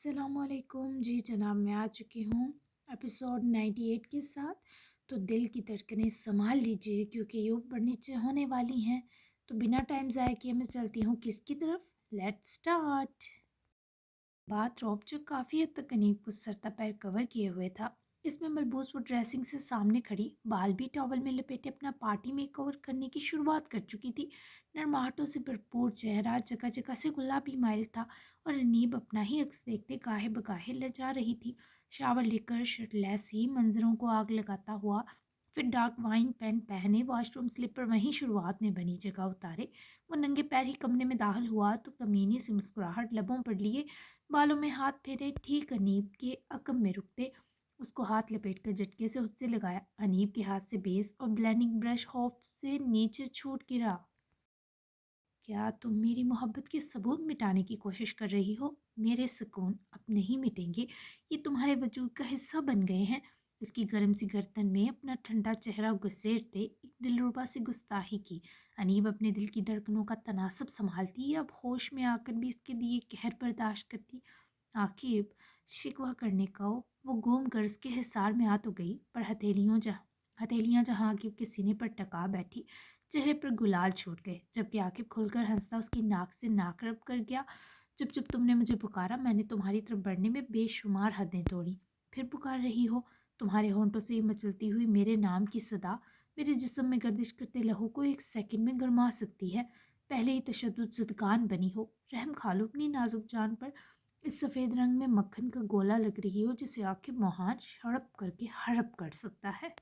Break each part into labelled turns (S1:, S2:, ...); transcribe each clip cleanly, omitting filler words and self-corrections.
S1: अस्सलाम वालेकुम। जी जनाब, मैं आ चुकी हूँ एपिसोड 98 के साथ। तो दिल की धड़कनें संभाल लीजिए क्योंकि ये ऊपर नीचे होने वाली हैं। तो बिना टाइम ज़ाया किए मैं चलती हूँ किसकी तरफ। Let's start. बाथरोब जो काफ़ी हद तक अनीब को सरता पैर कवर किए हुए था, इसमें मलबूस वो ड्रेसिंग से सामने खड़ी, बाल भी टॉवल में लपेटे अपना पार्टी मेक ओवर करने की शुरुआत कर चुकी थी। नरमाहटों से भरपूर चेहरा, जगह जगह से गुलाबी माइल था और अनीब अपना ही अक्स देखते गाहे बगाहे लजा रही थी। शावर लेकर शर्टलेस ही मंजरों को आग लगाता हुआ, फिर डार्क वाइन पैंट पहने, वॉशरूम स्लीपर वहीं शुरुआत में बनी जगह उतारे, वो नंगे पैर ही कमरे में दाखिल हुआ तो कमीनी से मुस्कुराहट लबों पर लिए, बालों में हाथ फेरे, ठीक अनीब के अकब में रुकते उसको हाथ लपेटकर झटके से उससे लगाया। अनीब के हाथ से बेस और ब्लेंडिंग ब्रश होफ से नीचे छूट गिरा। क्या तुम मेरी मोहब्बत के सबूत मिटाने की कोशिश कर रही हो? मेरे सुकून अब नहीं मिटेंगे, ये तुम्हारे वजूद का हिस्सा बन गए हैं। उसकी गर्म सी गर्दन में अपना ठंडा चेहरा घुसेड़ते एक दिलरुबा से गुस्ताही की। अनीब अपने दिल की धड़कनों का तनासब संभालती, अब होश में आकर भी इसके दिए कहर बर्दाश्त करती। आखिर शिकवा करने का वो घूम कर उसके हिसार में आ तो गई, पर हथेलियां जहाँ आकिब के सीने पर टका बैठी, चेहरे पर गुलाल छूट गए, जबकि आकिब खुलकर हंसता उसकी नाक से नाक रब कर गया। जब जब तुमने मुझे पुकारा, मैंने तुम्हारी तरफ बढ़ने में बेशुमार हदें तोड़ी। फिर पुकार रही हो। तुम्हारे होंठों से ये मचलती हुई मेरे नाम की सदा मेरे जिस्म में गर्दिश करते लहू को एक सेकंड में गरमा सकती है। पहले ही तशद्दुद ज़दगान बनी हो, रहम खा लो अपनी नाजुक जान पर। इस सफ़ेद रंग में मक्खन का गोला लग रही हो जिसे आखिर मोहान हड़प करके हड़प कर सकता है।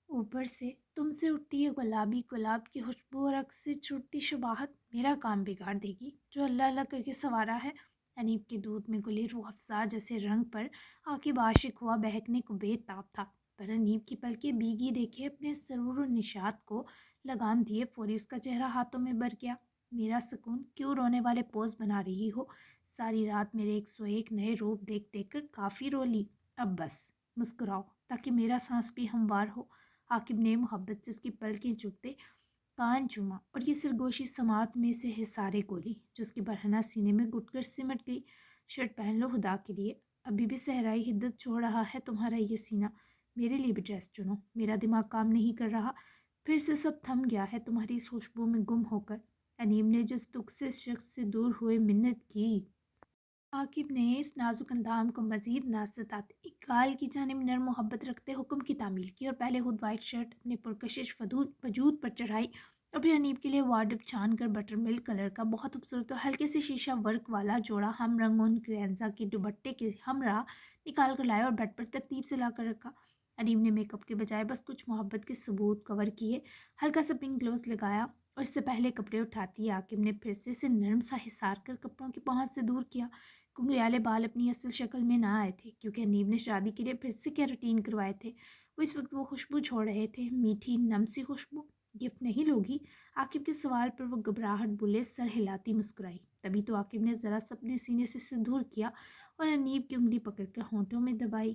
S1: ऊपर से तुमसे उठती है गुलाबी गुलाब की खुशबू और अक्स से छुटती शुबाहत मेरा काम बिगाड़ देगी जो अल्लाह अल्लाह करके सवारा है। अनीब के दूध में गुले रूह अफ़ज़ा जैसे रंग पर आकिब आशिक हुआ बहकने को बेताब था, पर अनीब की पलकें भीगी देखे अपने सरूर और निशात को लगाम दिए फौरी उसका चेहरा हाथों में भर गया। मेरा सुकून, क्यों रोने वाले पोज बना रही हो? सारी रात मेरे 101 नए रूप देख देख कर काफ़ी रो ली, अब बस मुस्कुराओ ताकि मेरा सांस भी हमवार हो। आकिब ने मोहब्बत से उसकी पलकें चूमते कान चूमा और ये सरगोशी समात में से हिसारे गोली जो उसके बरहना सीने में घुटकर सिमट गई। शर्ट पहन लो खुदा के लिए, अभी भी सहराई हिद्दत छोड़ रहा है तुम्हारा ये सीना। मेरे लिए भी ड्रेस चुनो, मेरा दिमाग काम नहीं कर रहा, फिर से सब थम गया है तुम्हारी इस खुशबू में गुम होकर। अनीम ने जिस दुख से शख्स से दूर हुए मिन्नत की। आकिब ने इस नाजुक अंदाम को मजीद नाज सताते एक गाल की जानिब नर मोहब्बत रखते हुक्म की तामील की और पहले खुद वाइट शर्ट अपने पुरकशिश वजूद पर चढ़ाई और फिर अनीब के लिए वार्डरोब छान कर बटर मिल्क कलर का बहुत खूबसूरत और हल्के से शीशा वर्क वाला जोड़ा हम रंगों क्रेंजा के दुपट्टे के हमरा निकाल कर लाया और बेड पर तरतीब से ला कर रखा। अनीब ने मेकअप के बजाय बस कुछ मोहब्बत के सबूत कवर किए, हल्का सा पिंक ग्लोव्स लगाया और इससे पहले कपड़े उठाती आकिब ने फिर से इसे नरम सा हिसार कर कपड़ों की पहुंच से दूर किया। घुंघराले बाल अपनी असल शक्ल में ना आए थे क्योंकि अनीब ने शादी के लिए फिर से कैरेटीन करवाए थे। वो इस वक्त वो खुशबू छोड़ रहे थे, मीठी नमसी खुशबू। गिफ्ट नहीं लोगी? आकिब के सवाल पर वो घबराहट बुले सर हिलाती मुस्कुराई। तभी तो आकिब ने ज़रा सा अपने सीने से दूर किया और अनीब की उंगली पकड़कर होंठों में दबाई।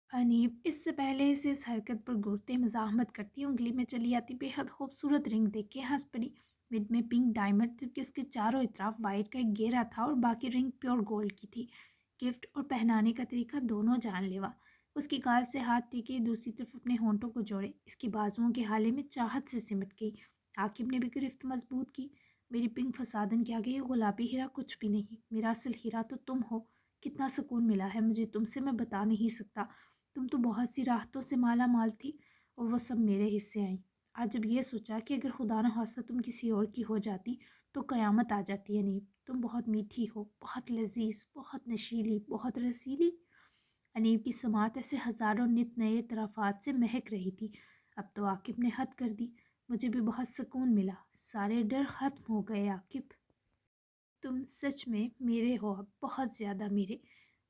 S1: अनीब इससे पहले इसे इस हरकत पर घूरते मज़ाहमत करती उंगली में चली आती बेहद खूबसूरत रिंग देख के हंस पड़ी। मिड में पिंक डायमंड जबकि उसके चारों इतराफ वाइट का एक घेरा था और बाकी रिंग प्योर गोल्ड की थी। गिफ्ट और पहनाने का तरीका दोनों जानलेवा। उसकी गाल से हाथ टेके दूसरी तरफ अपने होंठों को जोड़े, इसकी बाजुओं के हाले में चाहत से सिमट गई। आकिब ने भी गिरफ्त मजबूत की। मेरी पिंक फसादन के आगे ये गुलाबी हीरा कुछ भी नहीं, मेरा असल हीरा तो तुम हो। कितना सुकून मिला है मुझे तुमसे, मैं बता नहीं सकता। तुम तो बहुत सी राहतों से माला माल थी और वो सब मेरे हिस्से आई। आज जब ये सोचा कि अगर खुदा न खास्ता तुम किसी और की हो जाती तो क़यामत आ जाती। अनीब, तुम बहुत मीठी हो, बहुत लजीज, बहुत नशीली, बहुत रसीली। अनीब की समात ऐसे हज़ारों नित नए इतराफ़ात से महक रही थी। अब तो आकिब ने हद कर दी। मुझे भी बहुत सुकून मिला, सारे डर ख़त्म हो गए। आकिब, तुम सच में मेरे हो, अब बहुत ज़्यादा मेरे।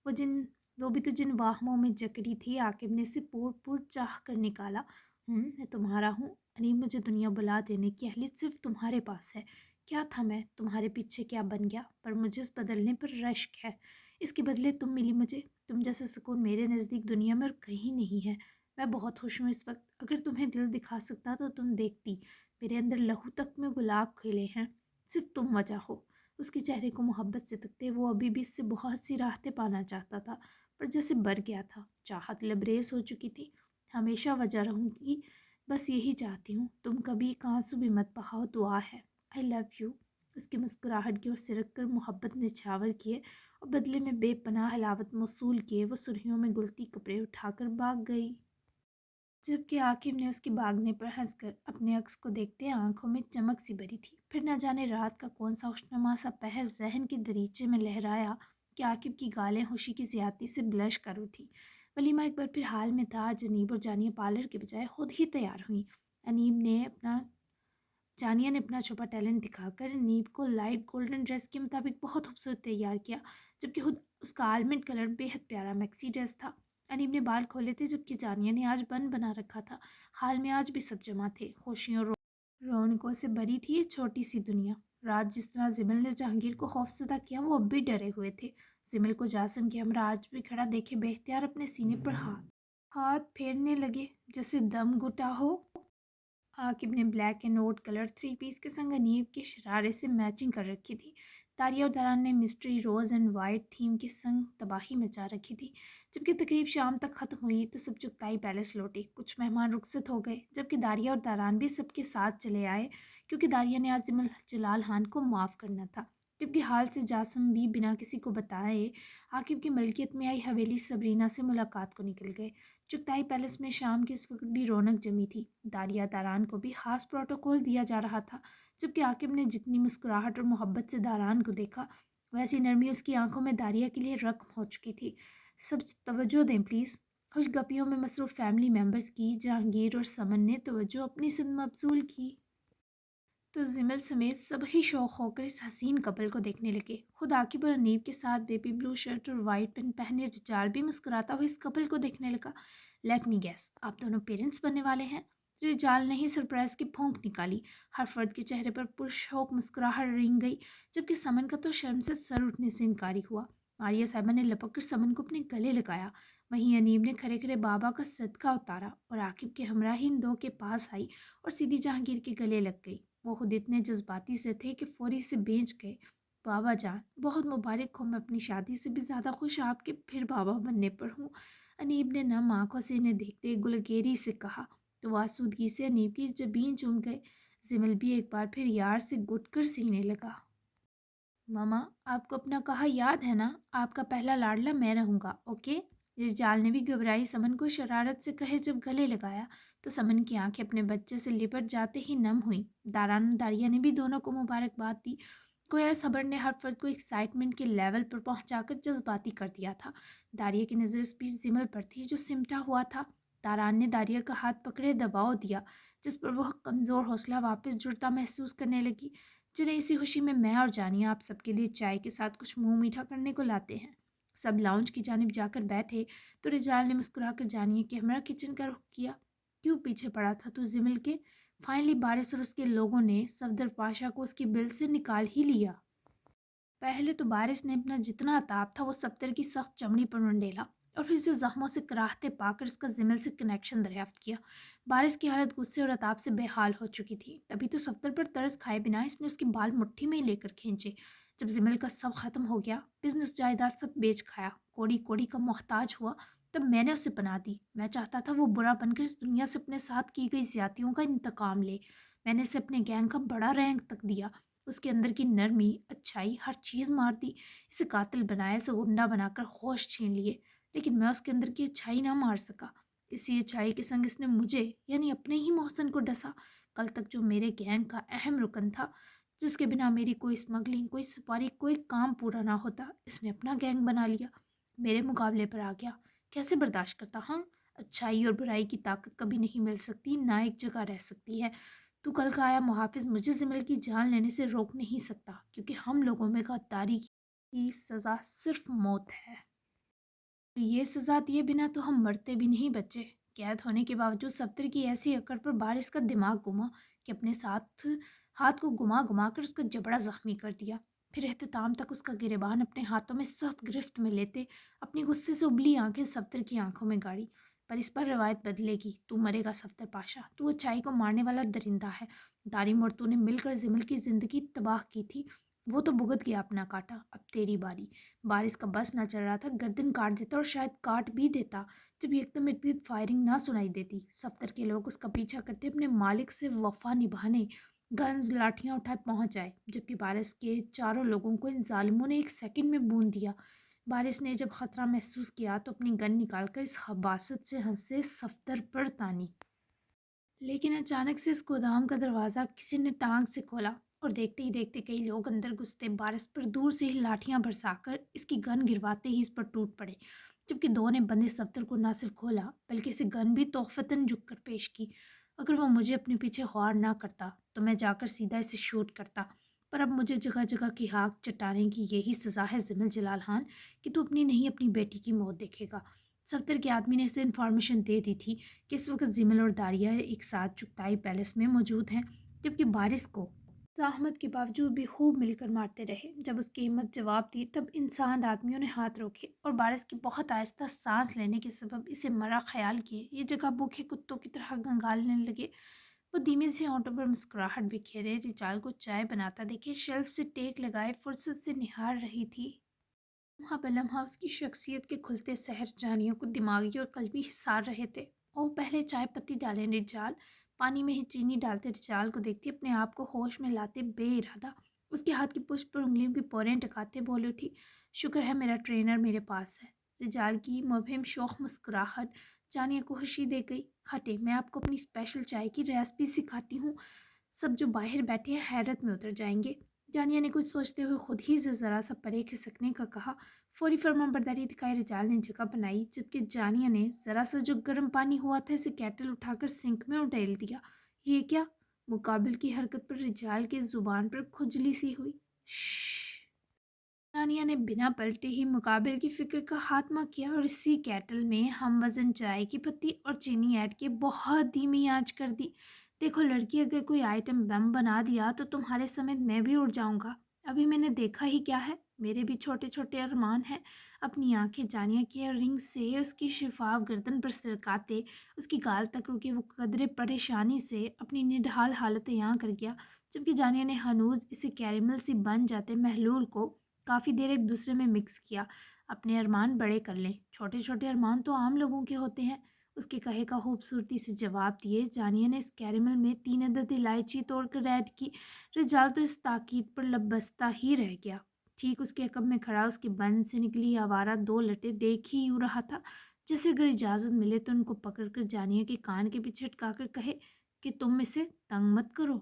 S1: वो जिन वो भी तो जिन वाहमों में जकड़ी थी, आकिब ने से पूर पूर चाह कर निकाला। मैं तुम्हारा हूँ अनीब, मुझे दुनिया बुला देने की अहलियत सिर्फ तुम्हारे पास है। क्या था मैं तुम्हारे पीछे क्या बन गया, पर मुझे इस बदलने पर रश्क है। इसके बदले तुम मिली मुझे, तुम जैसा सुकून मेरे नज़दीक दुनिया में और कहीं नहीं है। मैं बहुत खुश हूँ इस वक्त, अगर तुम्हें दिल दिखा सकता तो तुम देखती, मेरे अंदर लहू तक में गुलाब खिले हैं। सिर्फ तुम वजह हो, اس کے چہرے کو محبت سے تکتے وہ ابھی بھی اس سے بہت سی راحتیں پانا چاہتا تھا، پر جیسے بر گیا تھا، چاہت لبریز ہو چکی تھی۔ ہمیشہ وجہ رہوں گی، بس یہی چاہتی ہوں، تم کبھی ایک آنسو بھی مت بہاؤ، دعا ہے۔ آئی لو یو۔ اس کی مسکراہٹ کی اور سرک کر محبت نے چھاور کیے اور بدلے میں بے پناہ حلاوت موصول کیے وہ سرخیوں میں گلتی کپڑے اٹھا کر بھاگ گئی، جبکہ عاقب نے اس کے بھاگنے پر ہنس کر اپنے عکس کو دیکھتے آنکھوں میں چمک سی بھری تھی۔ پھر نہ جانے رات کا کون سا خوشنما سا پہر ذہن کے دریچے میں لہرایا کہ عاقب کی گالیں خوشی کی زیادتی سے بلش کر اٹھی۔ ولیمہ ایک بار پھر حال میں تھا، انیب اور جانیہ پارلر کے بجائے خود ہی تیار ہوئیں۔ جانیہ نے اپنا چھپا ٹیلنٹ دکھا کر نیب کو لائٹ گولڈن ڈریس کے مطابق بہت خوبصورت تیار کیا، جبکہ خود اس کا آلمنڈ کلر بے حد پیارا میکسی ڈریس تھا۔ انیب نے بال کھولے تھے جبکہ جانیہ نے آج بن بنا رکھا تھا۔ حال میں آج بھی سب جمع تھے، خوشیوں رونقوں سے بری تھی یہ چھوٹی سی دنیا۔ رات جس طرح زمل نے جہانگیر کو خوفزدہ کیا، وہ اب بھی ڈرے ہوئے تھے۔ زمل کو جاسم کے ہمراہ آج بھی کھڑا دیکھے بے اختیار اپنے سینے پر ہاتھ پھیرنے لگے جیسے دم گھٹا ہو۔ عاقب نے بلیک اینڈ ووڈ کلر 3 پیس کے سنگ انیب کے شرارے سے میچنگ کر رکھی تھی۔ داریہ اور داران نے mystery rose and white theme کے سنگ تباہی مچا رکھی تھی۔ جبکہ تقریب شام تک ختم ہوئی تو سب چغتائی پیلس لوٹے، کچھ مہمان رخصت ہو گئے، جبکہ داریہ اور داران بھی سب کے ساتھ چلے آئے کیونکہ داریہ نے آج جلال خان کو معاف کرنا تھا، جبکہ حال سے جاسم بھی بنا کسی کو بتائے عاقب کی ملکیت میں آئی حویلی سبرینا سے ملاقات کو نکل گئے۔ چغتائی پیلس میں شام کے اس وقت بھی رونق جمی تھی۔ داریہ داران کو بھی خاص پروٹوکول دیا جا رہا تھا، جبکہ عاقب نے جتنی مسکراہٹ اور محبت سے داران کو دیکھا، ویسی نرمی اس کی آنکھوں میں داریہ کے لیے رقم ہو چکی تھی۔ سب توجہ دیں پلیز۔ خوش گپیوں میں مصروف فیملی ممبرز کی جہانگیر اور سمن نے توجہ اپنی سمت مبذول کی تو زمل سمیت سب ہی شوق ہو کر اس حسین کپل کو دیکھنے لگے۔ خود عاقب اور انیب کے ساتھ بیبی بلو شرٹ اور وائٹ پینٹ پہنے رجال بھی مسکراتا ہوا اس کپل کو دیکھنے لگا۔ لیٹ می گیس، آپ دونوں پیرنٹس بننے والے ہیں؟ رجال نے ہی سرپرائز کی پھونک نکالی۔ ہر فرد کے چہرے پر پرشوق مسکراہٹ رنگ گئی، جبکہ سمن کا تو شرم سے سر اٹھنے سے انکاری ہوا۔ ماریہ صاحبہ نے لپک کر سمن کو اپنے گلے لگایا، وہیں انیب نے کھڑے کھڑے بابا کا صدقہ اتارا اور عاقب کے ہمراہ ہی ان دو کے پاس آئی اور سیدھی جہانگیر کے گلے لگ گئی۔ وہ خود اتنے جذباتی سے تھے کہ فوری سے بینچ گئے۔ بابا جان، بہت مبارک ہو، میں اپنی شادی سے بھی زیادہ خوش آپ کے پھر بابا بننے پر ہوں، انیب نے نم آنکھوں سے انہیں دیکھتے گلگیری سے کہا تو وہ آسودگی سے انیب کی جبین چوم گئے۔ زمل بھی ایک بار پھر یار سے گٹ کر سینے لگا۔ ماما، آپ کو اپنا کہا یاد ہے نا، آپ کا پہلا لاڈلا میں رہوں گا، اوکے؟ رجال نے بھی گھبرائی سمن کو شرارت سے کہے جب گلے لگایا تو سمن کی آنکھیں اپنے بچے سے لپٹ جاتے ہی نم ہوئیں۔ داران اور داریہ نے بھی دونوں کو مبارکباد دی۔ گویا صبر نے ہر فرد کو ایکسائٹمنٹ کے لیول پر پہنچا کر جذباتی کر دیا تھا۔ داریہ کی نظر اس بیچ زمل پر تھی جو سمٹا ہوا تھا۔ داران نے داریہ کا ہاتھ پکڑے دباؤ دیا، جس پر وہ کمزور حوصلہ واپس جڑتا محسوس کرنے لگی۔ چلے اسی خوشی میں اور جانیہ آپ سب کے لیے چائے کے ساتھ کچھ منہ میٹھا کرنے کو لاتے ہیں۔ سب لاؤنج کی جانب جا کر بیٹھے تو رجال نے مسکرا کر جانیہ کے ہمراہ کچن کا رخ کیا۔ کیوں پیچھے پڑا تھا تو زمل کے؟ فائنلی بارش اور اس کے لوگوں نے صفدر پاشا کو اس کی بل سے نکال ہی لیا۔ پہلے تو بارش نے اپنا جتنا عتاب تھا وہ صفدر کی سخت چمڑی پر منڈیلا اور پھر سے زخموں سے کراہتے پا کر اس کا زمل سے کنیکشن دریافت کیا۔ بارش کی حالت غصے اور عتاب سے بے حال ہو چکی تھی، تبھی تو صفدر پر ترس کھائے بنا اس نے اس کے بال مٹھی میں لے کر کھینچے۔ جب زمل کا سب ختم ہو گیا، بزنس جائیداد سب بیچ کھایا، کوڑی کوڑی کا محتاج ہوا، تب میں نے اسے پناہ دی۔ میں چاہتا تھا وہ برا بن کر اس دنیا سے اپنے ساتھ کی گئی زیادتیوں کا انتقام لے۔ میں نے اسے اپنے گینگ کا بڑا رینک تک دیا، اس کے اندر کی نرمی اچھائی ہر چیز مار دی، اسے قاتل بنایا، اسے غنڈہ بنا کر ہوش چھین لیے، لیکن میں اس کے اندر کی اچھائی نہ مار سکا۔ اسی اچھائی کے سنگ اس نے مجھے یعنی اپنے ہی محسن کو ڈسا، کل تک جو میرے گینگ کا اہم رکن تھا، جس کے بنا میری کوئی سمگلنگ، کوئی سپاری، کوئی کام پورا نہ ہوتا، اس نے اپنا گینگ بنا لیا، میرے مقابلے پر آ گیا۔ کیسے برداشت کرتا؟ ہاں، اچھائی اور برائی کی طاقت کبھی نہیں مل سکتی، نہ ایک جگہ رہ سکتی ہے۔ تو کل کا آیا محافظ مجھے زمل کی جان لینے سے روک نہیں سکتا، کیونکہ ہم لوگوں میں غداری کی سزا صرف موت ہے۔ یہ سزا دیے بنا تو ہم مرتے بھی نہیں بچے۔ قید ہونے کے باوجود صفدر کی ایسی اکڑ پر بارش کا دماغ گما کہ اپنے ہاتھ کو گما گما کر اس کا جبڑا زخمی کر دیا۔ پھر اختتام تک اس کا گریبان اپنے ہاتھوں میں سخت گرفت میں لیتے اپنی غصے سے ابلی آنکھیں صفدر کی آنکھوں میں گاڑی۔ پر اس پر روایت بدلے گی، تو مرے گا صفدر پاشا، تو اچھائی کو مارنے والا درندہ ہے۔ دارم اور تو نے مل کر زمل کی زندگی تباہ کی تھی، वो تو भुगत गया अपना काटा, अब तेरी बारी। बारिश का बस ना चल रहा था, गर्दन काट देता और शायद काट भी देता जब एकदम इर्द गिर्द फायरिंग ना सुनाई देती। सफ्तर के लोग उसका पीछा करते अपने मालिक से वफा निभाने गन्स लाठियां उठाए पहुंच आए, जबकि बारिश के चारों लोगों को इन जालिमों ने एक सेकंड में बूंद दिया। बारिश ने जब खतरा महसूस किया तो अपनी गन निकालकर इस खबासत से हंसे सफ्तर पर तानी। लेकिन अचानक से इस गोदाम का दरवाज़ा किसी ने टांग से खोला और देखते ही देखते कई लोग अंदर घुसते बारिश पर दूर से ही लाठियां बरसाकर इसकी गन गिरवाते ही इस पर टूट पड़े, जबकि दो ने बंदे सफ्तर को ना सिर्फ खोला बल्कि इसे गन भी तोहफतन झुक कर पेश की। अगर वो मुझे अपने पीछे गौर ना करता तो मैं जाकर सीधा इसे शूट करता, पर अब मुझे जगह जगह की आग चटाने की यही सज़ा है जिमल जलाल खान, कि तू अपनी नहीं अपनी बेटी की मौत देखेगा। सफ्तर के आदमी ने इसे इन्फॉर्मेशन दे दी थी कि इस वक्त जिमल और दारिया एक साथ चुगताई पैलेस में मौजूद हैं, जबकि बारिश को ज़हमत के बावजूद भी खूब मिलकर मारते रहे। जब उसकी हिम्मत जवाब दी तब इंसान आदमियों ने हाथ रोके और बारिश की बहुत आहिस्ता सांस लेने के सबब इसे मरा ख्याल किए ये जगह भूखे कुत्तों की तरह गंगालने लगे। वो धीमे से होंठों पर मुस्कुराहट बिखेरे रिचाल को चाय बनाता देखे शेल्फ से टेक लगाए फुर्सत से निहार रही थी। लम्हा बलम्हा उसकी शख्सियत के खुलते सहर जानियों को दिमागी और कल्बी हिसार रहे थे। वो पहले चाय पत्ती डाले रिजाल, पानी में ही चीनी डालते रिजाल को देखती अपने आप को होश में लाते बेइरादा उसके हाथ की पुष्ट पर उंगलियों की पोरें टकाते बोल उठी, शुक्र है मेरा ट्रेनर मेरे पास है। रिजाल की मुबहिम शौक मुस्कुराहट जानिया को खुशी दे गई। हटे, मैं आपको अपनी स्पेशल चाय की रेसिपी सिखाती हूँ। सब जो बाहर बैठे हैं हैरत में उतर जाएंगे। जानिया ने कुछ सोचते हुए खुद ही से ज़रा सा परे खिसकने का कहा। फौरी फर्माबरदारी दिखाई रिजाल ने जगह बनाई, जबकि जानिया ने ज़रा सा जो गर्म पानी हुआ था इसे कैटल उठाकर सिंक में उडेल दिया। ये क्या? मुकाबिल की हरकत पर रिजाल की ज़ुबान पर खुजली सी हुई। श्श। जानिया ने बिना पलटे ही मुकाबिल की फिक्र का खात्मा किया और इसी कैटल में हम वज़न चाय की पत्ती और चीनी ऐड के बहुत धीमी आंच कर दी। देखो लड़की, अगर कोई आइटम बम बना दिया तो तुम्हारे समेत मैं भी उड़ जाऊंगा। अभी मैंने देखा ही क्या है, मेरे भी छोटे छोटे अरमान हैं। अपनी आंखें जानिया के रिंग से उसकी शिफाफ गर्दन पर सरकाते उसकी गाल तक रुके वो कदरे परेशानी से अपनी निढाल हालत यहाँ कर गया, जबकि जानिया ने हनूज इसे कैरेमल सी बन जाते महलूल को काफ़ी देर एक दूसरे में मिक्स किया। अपने अरमान बड़े कर लें, छोटे छोटे अरमान तो आम लोगों के होते हैं। उसके कहे का खूबसूरती से जवाब दिए जानिया ने इस कैरेमल में 3 अदद इलायची तोड़कर ऐड की। रिजाल तो इस ताकीद पर लबस्ता ही रह गया। ठीक उसके अकब में खड़ा उसके बंद से निकली आवारा दो लटे देख ही यूँ रहा था जैसे अगर इजाज़त मिले तो उनको पकड़कर जानिया के कान के पीछे अटकाकर कहे कि तुम इसे तंग मत करो।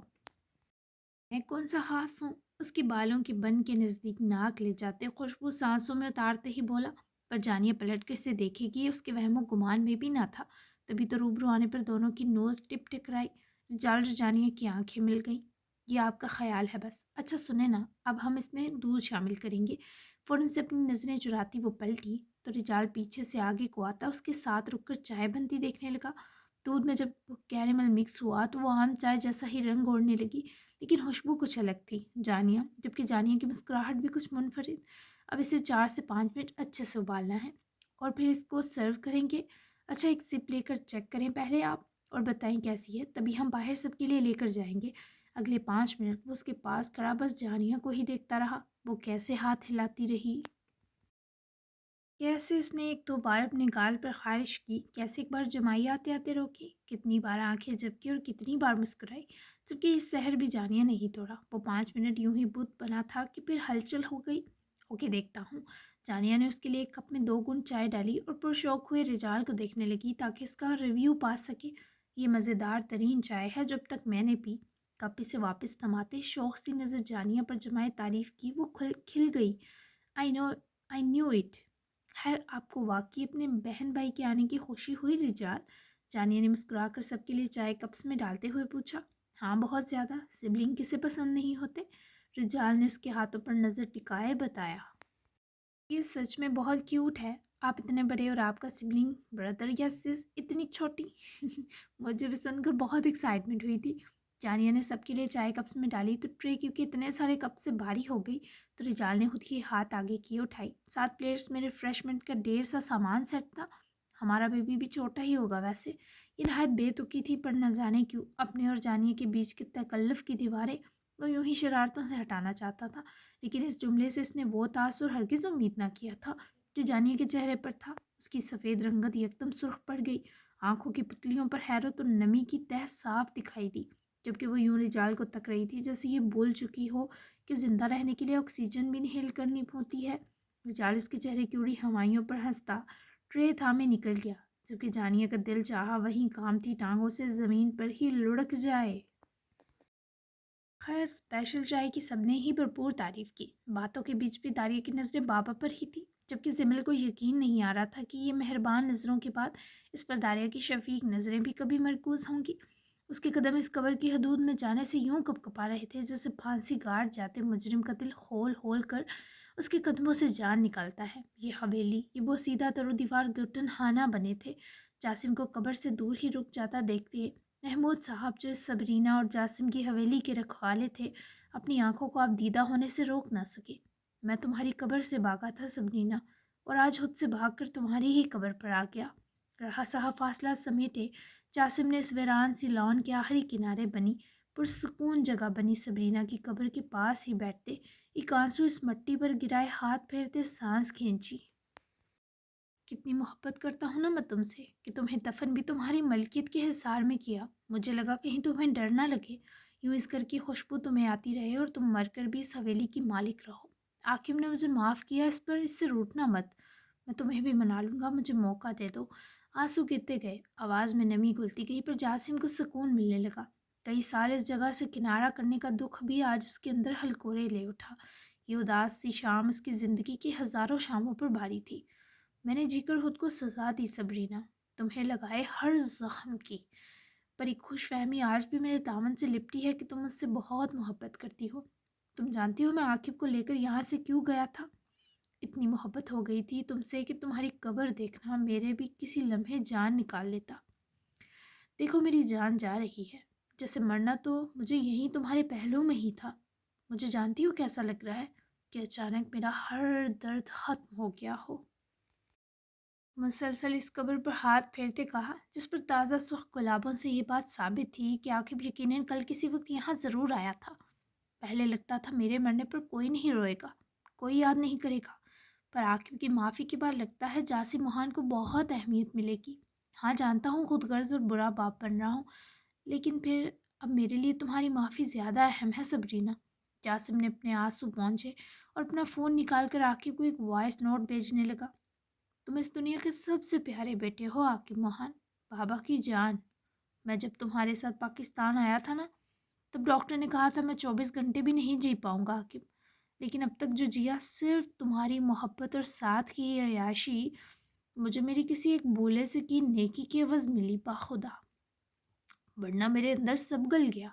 S1: मैं कौन सा खास हूँ? उसके बालों के बन के नज़दीक नाक ले जाते खुशबू सांसों में उतारते ही बोला। पर जानिए पलट कर से देखेगी ये उसके वहमो गुमान में भी ना था। तभी तो रूबरू आने पर दोनों की नोज़ टिप टकराई। जाल जानिए की आंखें मिल गईं। ये आपका ख्याल है बस। अच्छा सुने ना, अब हम इसमें दूध शामिल करेंगे। फ़ौरन से अपनी नज़रें चुराती वो पलटी तो रिजाल पीछे से आगे को आता उसके साथ रुककर चाय बनती देखने लगा। दूध में जब कैरेमल मिक्स हुआ तो वो आम चाय जैसा ही रंग ओढ़ने लगी, लेकिन खुशबू कुछ अलग थी। जानिया जबकि जानिया की मुस्कुराहट भी कुछ मुनफरिद। अब इसे 4 से 5 मिनट अच्छे से उबालना है और फिर इसको सर्व करेंगे। अच्छा, एक सिप लेकर चेक करें पहले आप और बताएं कैसी है, तभी हम बाहर सबके लिए लेकर जाएंगे। अगले 5 मिनट वो उसके पास खड़ा बस जानिया को ही देखता रहा, वो कैसे हाथ हिलाती रही, कैसे इसने एक दो बार अपने गाल पर खारिश की, कैसे एक बार जमाई आते आते रोकी, कितनी बार आंखें झपकी और कितनी बार मुस्कुराई, जबकि इस शहर भी जानिया नहीं तोड़ा। वो 5 मिनट यूं ही बुत बना था कि फिर हलचल हो गई। ओके देखता हूँ। जानिया ने उसके लिए एक कप में 2 गुण चाय डाली और पुरशौक हुए रिजाल को देखने लगी ताकि इसका रिव्यू पा सके। ये मज़ेदार तरीन चाय है जब तक मैंने पी। कप इसे वापस थमाते शौक सी नज़र जानिया पर जमाए तारीफ की वो खिल गई। I know, I knew it. खैर, आपको वाकई अपने बहन भाई के आने की खुशी हुई रिजाल? जानिया ने मुस्कुराकर सबके लिए चाय कप्स में डालते हुए पूछा। हाँ बहुत ज़्यादा, सिबलिंग किसे पसंद नहीं होते? रिजाल ने उसके हाथों पर नज़र टिकाए बताया। ये सच में बहुत क्यूट है। आप इतने बड़े और आपका सिबलिंग ब्रदर या सिस इतनी छोटी। मुझे भी सुनकर बहुत एक्साइटमेंट हुई थी। जानिया ने सबके लिए चाय कप्स में डाली तो ट्रे क्योंकि इतने सारे कप से भारी हो गई तो रिजाल ने खुद ही हाथ आगे किए उठाई। 7 प्लेट्स में रिफ्रेशमेंट का ढेर सा सामान सेट था। हमारा बेबी भी छोटा ही होगा वैसे। ये नहायत बेतुकी थी पर न जाने क्यों अपने और जानिया के बीच की तकल्लुफ़ की दीवारें وہ یوں ہی شرارتوں سے ہٹانا چاہتا تھا، لیکن اس جملے سے اس نے وہ تاثر ہرگز امید نہ کیا تھا جو جانیہ کے چہرے پر تھا۔ اس کی سفید رنگت یکدم سرخ پڑ گئی، آنکھوں کی پتلیوں پر حیرت اور نمی کی تہ صاف دکھائی دی، جبکہ وہ یوں رجال کو تک رہی تھی جیسے یہ بول چکی ہو کہ زندہ رہنے کے لیے آکسیجن بھی انہیل کرنی ہوتی ہے۔ رجال اس کے چہرے کی اڑی ہوائیوں پر ہنستا ٹرے تھامے نکل گیا، جبکہ جانیہ کا دل چاہا وہیں کامتی ٹانگوں سے زمین پر ہی لڑک جائے۔ خیر، اسپیشل چائے کی سب نے ہی بھرپور تعریف کی۔ باتوں کے بیچ بھی داریہ کی نظریں بابا پر ہی تھی، جبکہ زمل کو یقین نہیں آ رہا تھا کہ یہ مہربان نظروں کے بعد اس پر داریہ کی شفیق نظریں بھی کبھی مرکوز ہوں گی۔ اس کے قدم اس قبر کی حدود میں جانے سے یوں کپ کپا رہے تھے جیسے پھانسی گاٹ جاتے مجرم کا دل ہول ہول کر اس کے قدموں سے جان نکالتا ہے۔ یہ حویلی، یہ بوسیدہ تر و دیوار گھٹن خانہ بنے تھے۔ جاسم کو قبر سے دور ہی رک جاتا دیکھتے محمود صاحب، جو اس صبرینہ اور جاسم کی حویلی کے رکھوالے تھے، اپنی آنکھوں کو اب دیدہ ہونے سے روک نہ سکے۔ میں تمہاری قبر سے بھاگا تھا صبرینہ، اور آج خود سے بھاگ کر تمہاری ہی قبر پر آ گیا۔ رہا سہا فاصلہ سمیٹے جاسم نے اس ویران سی لان کے آخری کنارے بنی پرسکون جگہ بنی صبرینہ کی قبر کے پاس ہی بیٹھتے ایک آنسو اس مٹی پر گرائے ہاتھ پھیرتے سانس کھینچی۔ کتنی محبت کرتا ہوں نا میں تم سے کہ تمہیں دفن بھی تمہاری ملکیت کے حصار میں کیا۔ مجھے لگا کہیں تمہیں ڈر نہ لگے، یوں اس گھر کی خوشبو تمہیں آتی رہے اور تم مر کر بھی اس حویلی کی مالک رہو۔ حاکم نے مجھے معاف کیا، اس پر اس سے روٹنا مت، میں تمہیں بھی منا لوں گا، مجھے موقع دے دو۔ آنسو گرتے گئے، آواز میں نمی گھلتی گئی، پر جاسم کو سکون ملنے لگا۔ کئی سال اس جگہ سے کنارہ کرنے کا دکھ بھی آج اس کے اندر ہلکورے لے اٹھا۔ یہ اداس سی شام اس کی زندگی کی ہزاروں شاموں پر بھاری تھی۔ میں نے جی کر خود کو سزا دی صبرینہ، تمہیں لگائے ہر زخم کی، پر ایک خوش فہمی آج بھی میرے دامن سے لپٹی ہے کہ تم مجھ سے بہت محبت کرتی ہو۔ تم جانتی ہو میں عاقب کو لے کر یہاں سے کیوں گیا تھا؟ اتنی محبت ہو گئی تھی تم سے کہ تمہاری قبر دیکھنا میرے بھی کسی لمحے جان نکال لیتا۔ دیکھو میری جان جا رہی ہے، جیسے مرنا تو مجھے یہیں تمہارے پہلو میں ہی تھا۔ مجھے جانتی ہو کیسا لگ رہا ہے کہ اچانک میرا ہر درد ختم ہو گیا ہو۔ مسلسل اس قبر پر ہاتھ پھیرتے کہا، جس پر تازہ سرخ گلابوں سے یہ بات ثابت تھی کہ عاقب یقیناً کل کسی وقت یہاں ضرور آیا تھا۔ پہلے لگتا تھا میرے مرنے پر کوئی نہیں روئے گا، کوئی یاد نہیں کرے گا، پر عاقب کی معافی کے بعد لگتا ہے جاسم موہان کو بہت اہمیت ملے گی۔ ہاں جانتا ہوں خود غرض اور برا باپ بن رہا ہوں، لیکن پھر اب میرے لیے تمہاری معافی زیادہ اہم ہے صبرینہ۔ جاسم نے اپنے آنسو پہنچے اور اپنا فون نکال کر عاقب کو ایک وائس نوٹ بھیجنے لگا۔ تم اس دنیا کے سب سے پیارے بیٹے ہو عاقب موہان، بابا کی جان۔ میں جب تمہارے ساتھ پاکستان آیا تھا نا، تب ڈاکٹر نے کہا تھا میں 24 گھنٹے بھی نہیں جی پاؤں گا عاقب، لیکن اب تک جو جیا صرف تمہاری محبت اور ساتھ کی یہ عیاشی مجھے میری کسی ایک بولے سے کی نیکی کے عوض ملی باخدا، ورنہ میرے اندر سب گل گیا۔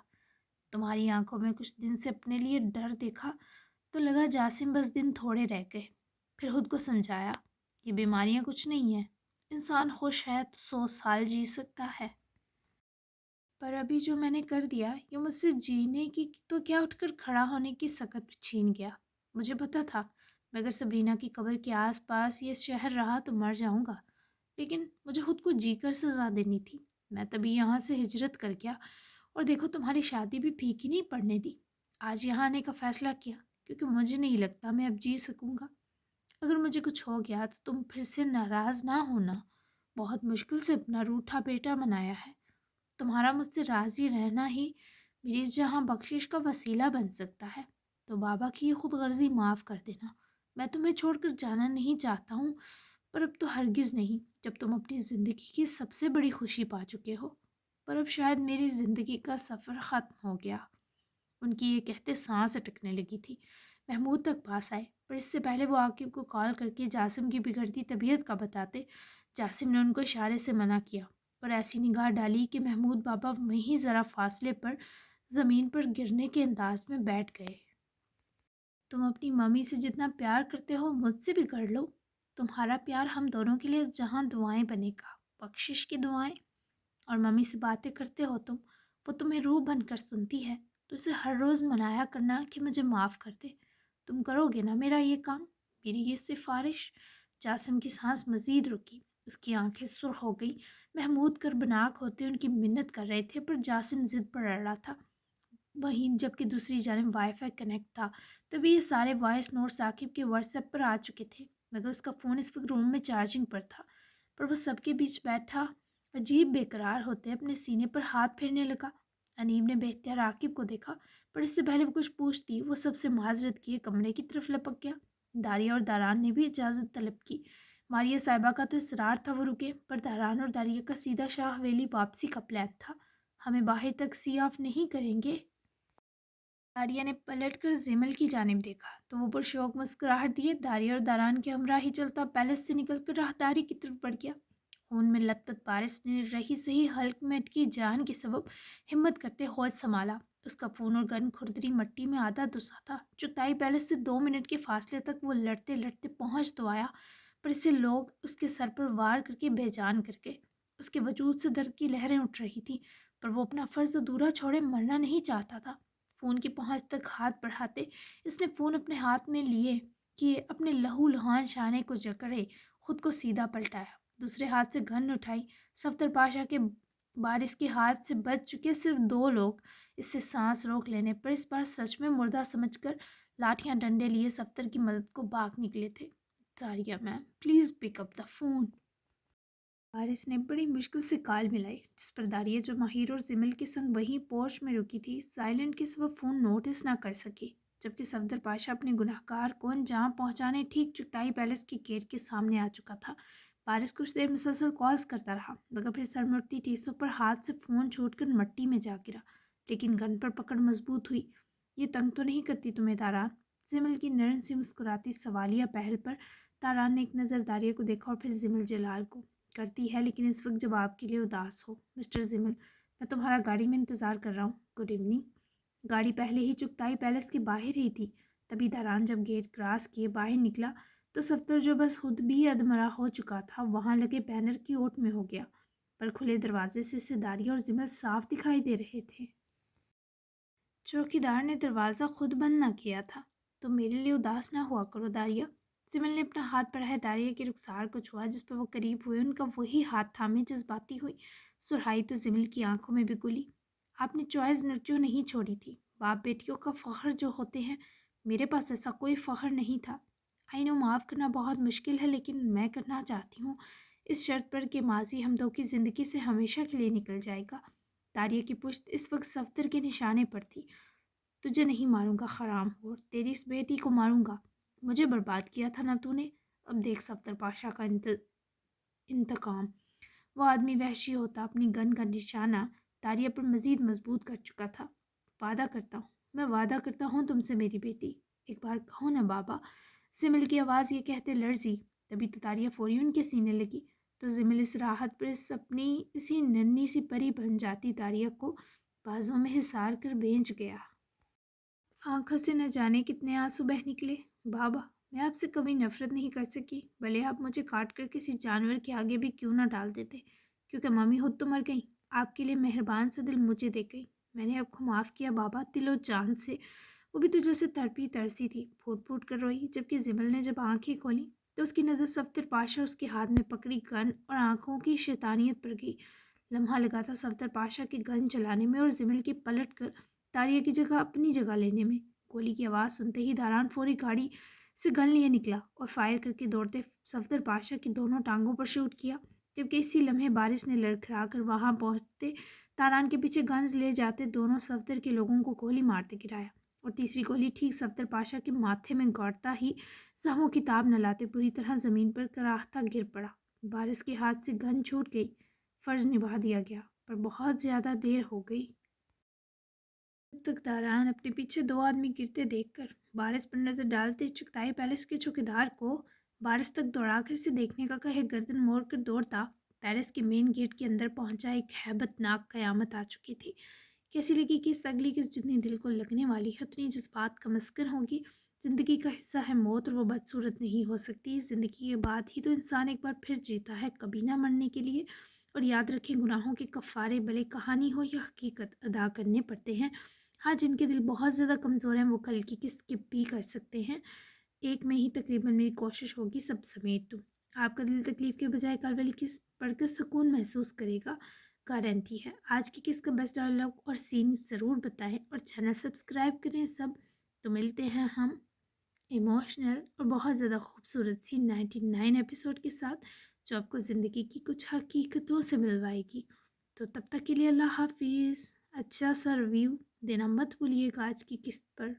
S1: تمہاری آنکھوں میں کچھ دن سے اپنے لیے ڈر دیکھا تو لگا جاسم بس دن تھوڑے رہ گئے، پھر خود کو سمجھایا یہ بیماریاں کچھ نہیں ہیں، انسان خوش ہے تو 100 سال جی سکتا ہے۔ پر ابھی جو میں نے کر دیا یہ مجھ سے جینے کی تو کیا اٹھ کر کھڑا ہونے کی سکت چھین گیا۔ مجھے پتا تھا میں اگر صبرینہ کی قبر کے آس پاس یہ شہر رہا تو مر جاؤں گا، لیکن مجھے خود کو جی کر سزا دینی تھی۔ میں تبھی یہاں سے ہجرت کر گیا اور دیکھو تمہاری شادی بھی پھیکی نہیں پڑنے دی۔ آج یہاں آنے کا فیصلہ کیا کیونکہ مجھے نہیں لگتا میں اب جی سکوں گا۔ اگر مجھے کچھ ہو گیا تو تم پھر سے ناراض نہ ہونا، بہت مشکل سے اپنا روٹھا بیٹا بنایا ہے۔ تمہارا مجھ سے راضی رہنا ہی میری جہاں بخشش کا وسیلہ بن سکتا ہے، تو بابا کی یہ خود غرضی معاف کر دینا۔ میں تمہیں چھوڑ کر جانا نہیں چاہتا ہوں، پر اب تو ہرگز نہیں جب تم اپنی زندگی کی سب سے بڑی خوشی پا چکے ہو۔ پر اب شاید میری زندگی کا سفر ختم ہو گیا۔ ان کی یہ کہتے سانس اٹکنے لگی تھی۔ محمود تک پاس آئے، پر اس سے پہلے وہ عاقب کو کال کر کے جاسم کی بگڑتی طبیعت کا بتاتے۔ جاسم نے ان کو اشارے سے منع کیا اور ایسی نگاہ ڈالی کہ محمود بابا وہیں ذرا فاصلے پر زمین پر گرنے کے انداز میں بیٹھ گئے۔ تم اپنی ممی سے جتنا پیار کرتے ہو مجھ سے بھی کر لو، تمہارا پیار ہم دونوں کے لیے جہاں دعائیں بنے گا، بخشش کی دعائیں۔ اور ممی سے باتیں کرتے ہو تم، وہ تمہیں روح بن کر سنتی ہے، تو اسے ہر روز منایا کرنا کہ مجھے معاف کر دے۔ تم کرو گے نا میرا یہ کام، میری یہ سفارش؟ جاسم کی سانس مزید رکی، اس کی آنکھیں سرخ ہو گئی۔ محمود کربناک ہوتے ان کی منت کر رہے تھے، پر جاسم ضد پر اڑا تھا۔ वहीं जबकि दूसरी जानब वाई फाई कनेक्ट था। तभी ये सारे वॉइस नोट्स आकिब के व्हाट्सएप पर आ चुके थे, मगर उसका फ़ोन इस वक्त रूम में चार्जिंग पर था। पर वो सबके बीच बैठा अजीब बेकरार होते अपने सीने पर हाथ फेरने लगा। अनीब ने बेख्तियार आकिब को देखा, पर इससे पहले वो कुछ पूछती वो सबसे माजरत किए कमरे की तरफ लपक गया। दारिया और दारान ने भी इजाज़त तलब की। मारिया साहिबा का तो इसरार था वो रुके, पर दारान और दारिया का सीधा शाह हवेली वापसी का प्लान था। हमें बाहर तक सी ऑफ नहीं करेंगे? दारिया ने पलटकर जिमल की जानिब देखा तो वो पुरशौक मुस्कुराहट दिए दारिया और दारान के हमरा ही चलता पैलेस से निकलकर राहदारी की तरफ बढ़ गया। खून में लथपथ बारिश ने रही सही हल्क में अटकी जान के सबब हिम्मत करते हौज संभाला। उसका फोन और गन खुरदरी मट्टी में आधा दुसा था। चुगताई पैलेस से 2 मिनट के फासले तक वो लड़ते लड़ते पहुंच तो आया, पर इससे लोग उसके सर पर वार करके बेजान करके। उसके वजूद से दर्द की लहरें उठ रही थी, पर वो अपना फर्ज अधूरा छोड़े मरना नहीं चाहता था। फ़ोन की पहुंच तक हाथ बढ़ाते इसने फ़ोन अपने हाथ में लिए कि अपने लहू लुहान शाने को जकड़े खुद को सीधा पलटाया। दूसरे हाथ से गन उठाई। सफदर पाशा के बारिश के हाथ से बच चुके सिर्फ 2 लोग इससे सांस रोक लेने पर इस बार सच में मुर्दा समझकर लाठियां डंडे लिए सफदर की मदद को भाग निकले थे। Daria ma'am, please pick up the phone. Haris ने बड़ी मुश्किल से कॉल मिलाई, जिस पर दारिया जो माहिर और जिमल के संग वहीं पोर्च में रुकी थी साइलेंट के सबब फ़ोन नोटिस ना कर सकी। जबकि सफदर पाशा अपने गुनाहगार को अंजाम पहुंचाने ठीक चुगताई पैलेस के गेट के सामने आ चुका था। पारिस कुछ देर मुसलसल कॉल्स करता रहा, मगर फिर सरमुड़ती टीसों पर हाथ से फ़ोन छूटकर मट्टी में जा गिरा। लेकिन गन पर पकड़ मजबूत हुई। ये तंग तो नहीं करती तुम्हें तारान? जिमल की नरम सी मुस्कुराती सवालिया पहल पर तारान ने एक नज़र दारिया को देखा और फिर जिमल जलाल को। करती है, लेकिन इस वक्त जब आपके लिए उदास हो मिस्टर जिमल। मैं तुम्हारा गाड़ी में इंतज़ार कर रहा हूँ। Good evening. गाड़ी पहले ही चुगताई पैलेस के बाहर ही थी। तभी दारान जब गेट क्रॉस किए बाहर निकला तो सफ्तर जो बस खुद भी अधमरा हो चुका था वहाँ लगे बैनर की ओट में हो गया। पर खुले दरवाजे से दारिया और जिमल साफ दिखाई दे रहे थे। चौकीदार ने दरवाज़ा खुद बंद ना किया था। तो मेरे लिए उदास ना हुआ करो दारिया। सिमल ने अपना हाथ बढ़ाया दारिया के रुखसार को छुआ, जिस पर वो करीब हुए उनका वही हाथ थामे जज्बाती हुई। सुरहाई तो जिमल की आंखों में भी गुली। आपने चॉइस नर्जो नहीं छोड़ी थी। बाप बेटियों का फ़ख्र जो होते हैं, मेरे पास ऐसा कोई फ़ख्र नहीं था। आई नो माफ़ करना बहुत मुश्किल है, लेकिन मैं करना चाहती हूँ, इस शर्त पर कि माजी हम दो की ज़िंदगी से हमेशा के लिए निकल जाएगा। दारिया की पुश्त इस वक्त सफ्तर के निशाने पर थी। तुझे नहीं मारूंगा खराम और तेरी इस बेटी को मारूंगा। मुझे बर्बाद किया था ना तूने, अब देख सफ्तर पाशा का इंतकाम। वो आदमी वहशी होता अपनी गन का निशाना दारिया पर मजीद मजबूत कर चुका था। वादा करता हूँ, मैं वादा करता हूँ तुमसे मेरी बेटी, एक बार कहो ना बाबा। जिमिल की आवाज़ ये कहते लर्जी। तभी तो दारिया फौरी उनके सीने लगी। तो जिमिल इस राहत पर इस अपनी इसी नन्ही सी परी बन जाती दारिया को बाजों में हिसार कर बेच गया। आंखों से न जाने कितने आंसू बह निकले। बाबा, मैं आपसे कभी नफरत नहीं कर सकी, भले आप मुझे काट कर किसी जानवर के आगे भी क्यों ना डाल देते, क्योंकि मम्मी खुद तो मर गई, आपके लिए मेहरबान सा दिल मुझे दे गई। मैंने आपको माफ़ किया बाबा, दिलो जान से। वो भी तो जैसे तड़पी तरसी थी, फूट फूट कर रोई। जबकि जिमल ने जब आंखें खोली तो उसकी नज़र सफ्तर पाशा उसके हाथ में पकड़ी गन और आंखों की शैतानियत पर गई। लम्हा लगा था सफ्तर पाशा की गन चलाने में और जिमल की पलट कर तारिया की जगह अपनी जगह लेने में। गोली की आवाज़ सुनते ही दारान फौरी गाड़ी से गन लिए निकला और फायर करके दौड़ते सफदर पाशा की दोनों टांगों पर शूट किया। जबकि इसी लम्हे बारिश ने लड़खड़ा कर वहाँ पहुँचते तारान के पीछे गन्स ले जाते दोनों सफदर के लोगों को गोली मारते गिराया और तीसरी गोली ठीक सफदर पाशा के माथे में गौड़ता ही जख्मों की ताब न लाते पूरी तरह ज़मीन पर कराहता गिर पड़ा। बारिश के हाथ से गन छूट गई। फ़र्ज निभा दिया गया, पर बहुत ज़्यादा देर हो गई। तब तक दारान अपने पीछे 2 आदमी गिरते देखकर बारिश पर नजर डालते चुगताई पैलेस के चौकीदार को बारिश तक दौड़ाकर से देखने का कहे गर्दन मोड़ कर दौड़ता पैलेस के मेन गेट के अंदर पहुंचा। एक हैबतनाक कयामत आ चुकी थी। कैसी लगी कि इस अगली किस जितनी दिल को लगने वाली है उतनी जज्बात का मस्कर होगी। ज़िंदगी का हिस्सा है मौत और वो बदसूरत नहीं हो सकती। ज़िंदगी के बाद ही तो इंसान एक बार फिर जीता है, कभी ना मरने के लिए। और याद रखें, गुनाहों के कफ़ारे भले कहानी हो या हकीकत अदा करने पड़ते हैं। हाँ, जिनके दिल बहुत ज़्यादा कमज़ोर हैं वो कल की स्किप भी कर सकते हैं। एक में ही तकरीबन मेरी कोशिश होगी सब समेट दूँ। आपका दिल तकलीफ़ के बजाय कल वाली किस पढ़कर सुकून महसूस करेगा। گارنٹی ہے۔ آج کی کس کا بیسٹ ڈائلاگ اور سین ضرور بتائیں اور چینل سبسکرائب کریں سب۔ تو ملتے ہیں ہم ایموشنل اور بہت زیادہ خوبصورت سی 99 ایپیسوڈ کے ساتھ، جو آپ کو زندگی کی کچھ حقیقتوں سے ملوائے گی۔ تو تب تک کے لیے اللہ حافظ۔ اچھا سا ریویو دینا مت بھولیے گا آج کی قسط پر۔